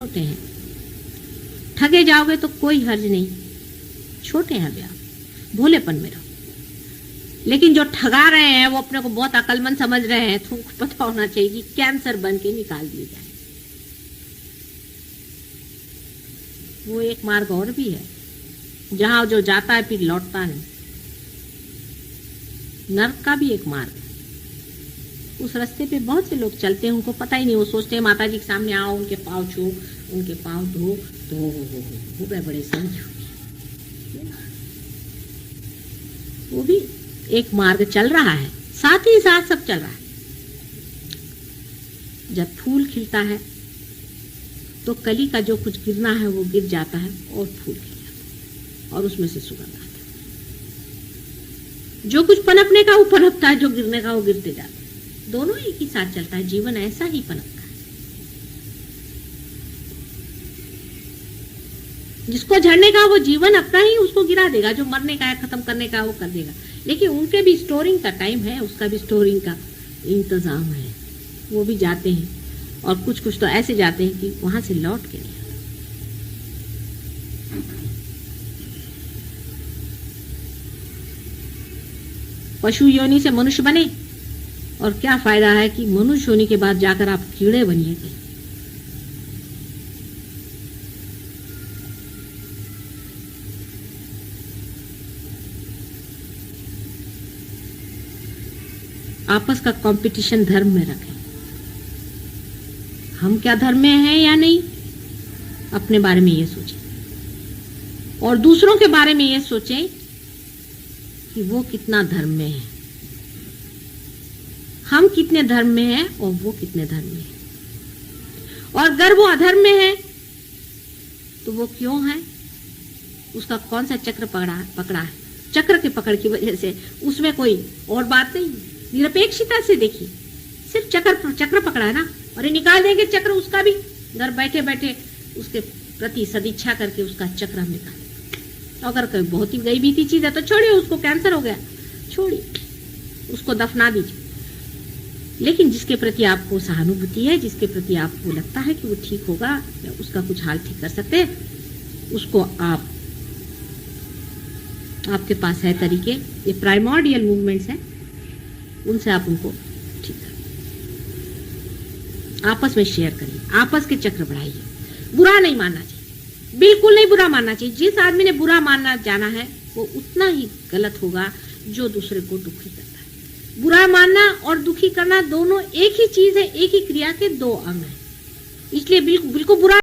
होते हैं। ठगे जाओगे तो कोई हर्ज नहीं, छोटे हैं अभी आप, भोलेपन में रहो। लेकिन जो ठगा रहे हैं वो अपने को बहुत अक्लमंद समझ रहे हैं, तो उनको पता होना चाहिए कि कैंसर बन के निकाल दिए जाए। वो एक मार्ग और भी है जहां जो जाता है फिर लौटता नहीं, नर्क का भी एक मार्ग है। उस रास्ते पे बहुत से लोग चलते हैं, उनको पता ही नहीं। वो सोचते हैं माता जी के सामने आओ, उनके पाँव छू, उनके पाँव धो, तो हो गए बड़े संत। वो भी एक मार्ग चल रहा है, साथ ही साथ सब चल रहा है। जब फूल खिलता है तो कली का जो कुछ गिरना है वो गिर जाता है और फूल खिल जाता है और उसमें से सुगंध आता है। जो कुछ पनपने का वो पनपता है, जो गिरने का वो गिरते जाता है। दोनों एक ही साथ चलता है। जीवन ऐसा ही पनपता है। जिसको झड़ने का वो जीवन अपना ही उसको गिरा देगा, जो मरने का है, खत्म करने का वो कर देगा। लेकिन उनके भी स्टोरिंग का टाइम है, उसका भी स्टोरिंग का इंतजाम है। वो भी जाते हैं और कुछ कुछ तो ऐसे जाते हैं कि वहां से लौट के नहीं आते। पशु योनि से मनुष्य बने और क्या फायदा है कि मनुष्य होने के बाद जाकर आप कीड़े बनिए। आपस का कंपटीशन धर्म में रखें। हम क्या धर्म में हैं या नहीं, अपने बारे में ये सोचें और दूसरों के बारे में ये सोचें कि वो कितना धर्म में है, हम कितने धर्म में हैं और वो कितने धर्म में है। और अगर वो अधर्म में है तो वो क्यों है, उसका कौन सा चक्र पकड़ा है। चक्र के पकड़ की वजह से उसमें कोई और बात नहीं। निरपेक्षता से देखिए, सिर्फ चक्र पकड़ा है ना, और ये निकाल देंगे चक्र, उसका भी घर बैठे बैठे उसके प्रति सदिच्छा करके उसका चक्र हम निकाल देंगे। अगर कोई बहुत ही गई बीती चीज है तो छोड़िए, उसको कैंसर हो गया, छोड़िए, उसको दफना दीजिए। लेकिन जिसके प्रति आपको सहानुभूति है, जिसके प्रति आपको लगता है कि वो ठीक होगा या उसका कुछ हाल ठीक कर सकते हैं, उसको आपके पास है तरीके, ये प्राइमोर्डियल मूवमेंट्स हैं, उनसे आप उनको ठीक करें। आपस में शेयर करिए, आपस के चक्र बढ़ाइए। बुरा नहीं मानना चाहिए, बिल्कुल नहीं बुरा मानना चाहिए। जिस आदमी ने बुरा मानना जाना है वो उतना ही गलत होगा जो दूसरे को दुखी करता है। बुरा मानना और दुखी करना दोनों एक ही चीज है, एक ही क्रिया के दो अंग हैं। इसलिए बिल्कुल बुरा